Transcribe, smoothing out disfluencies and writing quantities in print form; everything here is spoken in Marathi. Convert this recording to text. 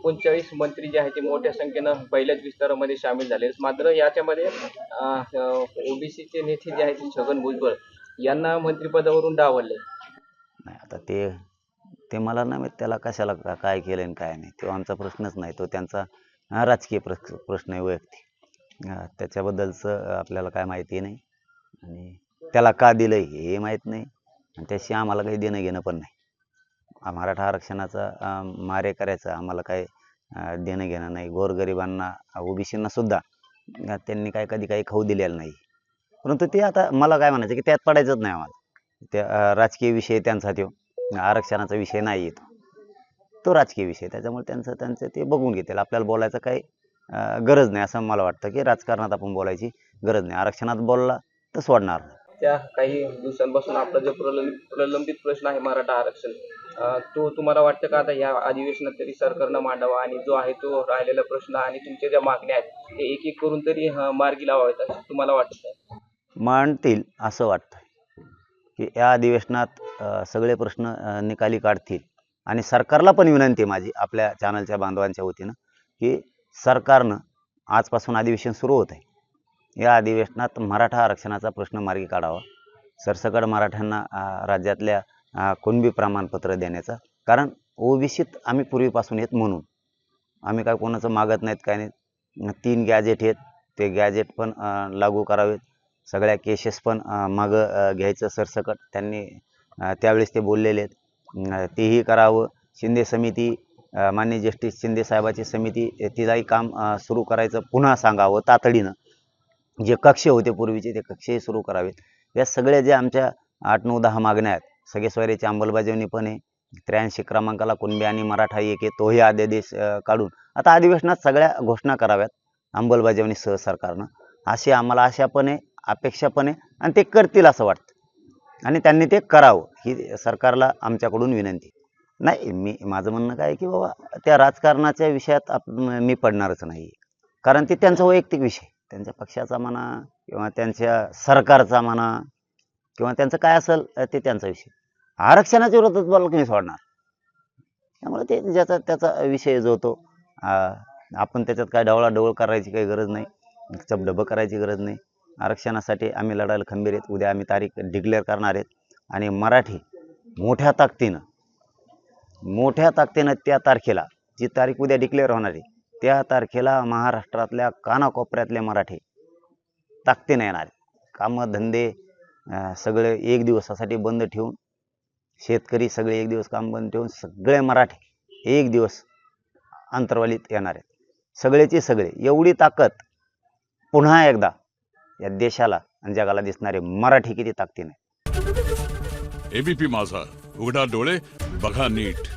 39 मंत्री जे आहेत ते मोठ्या संख्येनं पहिल्याच विस्तारामध्ये सामील झाले. मात्र याच्यामध्ये ओबीसीचे नेते जे आहेत छगन भुजबळ यांना मंत्रिपदावरून डावलले. नाही आता ते मला नाही माहित त्याला कशाला काय केलं आणि काय नाही, तो आमचा प्रश्नच नाही. तो त्यांचा राजकीय प्रश्न आहे वैयक्तिक. त्याच्याबद्दलचं आपल्याला काय माहिती नाही आणि त्याला का दिलं हे माहीत नाही आणि त्याशी आम्हाला काही देणं घेणं पण नाही. मराठा आरक्षणाचा मारे करायचं आम्हाला काय देणं घेणं नाही. गोरगरिबांना ओबीसींना सुद्धा त्यांनी कधी काही खाऊ दिलेलं नाही. परंतु ते आता मला काय म्हणायचं की त्यात पडायचंच नाही आम्हाला. त्या राजकीय विषय त्यांचा तो आरक्षणाचा विषय नाही तो राजकीय विषय. त्याच्यामुळे त्यांचं ते बघून घेतील. आपल्याला बोलायचं काही गरज नाही असं मला वाटतं की राजकारणात आपण बोलायची गरज नाही. आरक्षणात बोलला तर सोडणार. त्या काही दिवसांपासून आपला जो प्रलंबित प्रश्न आहे मराठा आरक्षण, तो तुम्हाला वाटतं का आता या अधिवेशनात तरी सरकारनं मांडावा आणि जो आहे तो राहिलेला प्रश्न आणि तुमच्या ज्या मागण्या आहेत ते एक एक करून तरी मार्गी लावावेत असं तुम्हाला वाटतं? मांडतील असं वाटतं की या अधिवेशनात सगळे प्रश्न निकाली काढतील. आणि सरकारला पण विनंती आहे माझी आपल्या चॅनलच्या बांधवांच्या वतीनं की सरकारनं आजपासून अधिवेशन सुरू होत आहे. या अधिवेशनात मराठा आरक्षणाचा प्रश्न मार्गी काढावा. सरसकट मराठ्यांना राज्यातल्या कुणबी प्रमाणपत्र देण्याचा. कारण ओबीसीत आम्ही पूर्वीपासून येत म्हणून आम्ही काय कोणाचं मागत नाहीत काय नाही. 3 गॅजेट आहेत ते गॅजेट पण लागू करावेत. सगळ्या केसेस पण मागं घ्यायचं सरसकट. त्यांनी त्यावेळेस ते बोललेले आहेत तेही करावं. शिंदे समिती माननीय जस्टिस शिंदे साहेबाची समिती तिलाही काम सुरू करायचं पुन्हा सांगावं तातडीनं. जे कक्ष होते पूर्वीचे ते कक्षही सुरू करावेत. या सगळ्या जे आमच्या 8, 9, 10 मागण्या आहेत सगळे सोयऱ्याची अंमलबजावणी पण आहे. 83 क्रमांकाला कुणबी आणि मराठा एक आहे तोही अध्यादेश काढून आता अधिवेशनात सगळ्या घोषणा कराव्यात अंमलबजावणीसह सरकारनं. अशी आम्हाला आशा पण आहे, अपेक्षा पण आहे आणि ते करतील असं वाटतं आणि त्यांनी ते करावं ही सरकारला आमच्याकडून विनंती. नाही माझं म्हणणं काय आहे की बाबा त्या राजकारणाच्या विषयात मी पडणारच नाही. कारण ते त्यांचा वैयक्तिक विषय, त्यांच्या पक्षाचा म्हणा किंवा त्यांच्या सरकारचा म्हणा किंवा त्यांचं काय असेल ते त्यांचा विषय. आरक्षणाच्या विरोधात बोलायला कोणी सोडणार. त्यामुळे ते ज्याचा त्याचा विषय जो तो आपण त्याच्यात काय ढवळाढवळ करायची काही गरज नाही, चपडबं करायची गरज नाही. आरक्षणासाठी आम्ही लढायला खंबीर आहेत. उद्या आम्ही तारीख डिक्लेअर करणार आहेत आणि मराठी मोठ्या ताकदीनं त्या तारखेला जी तारीख उद्या डिक्लेअर होणार आहे त्या तारखेला महाराष्ट्रातल्या कानाकोपऱ्यातले मराठी ताकदीनं येणार. कामं धंदे सगळे एक दिवसासाठी बंद ठेवून, शेतकरी सगळे एक दिवस काम बंद ठेवून सगळे मराठी एक दिवस अंतर्वालीत येणार आहेत. सगळेचे सगळे. एवढी ताकद पुन्हा एकदा या देशाला आणि जगाला दिसणारे मराठी किती ताकदीने. एबीपी माझा, उघडा डोळे बघा नीट.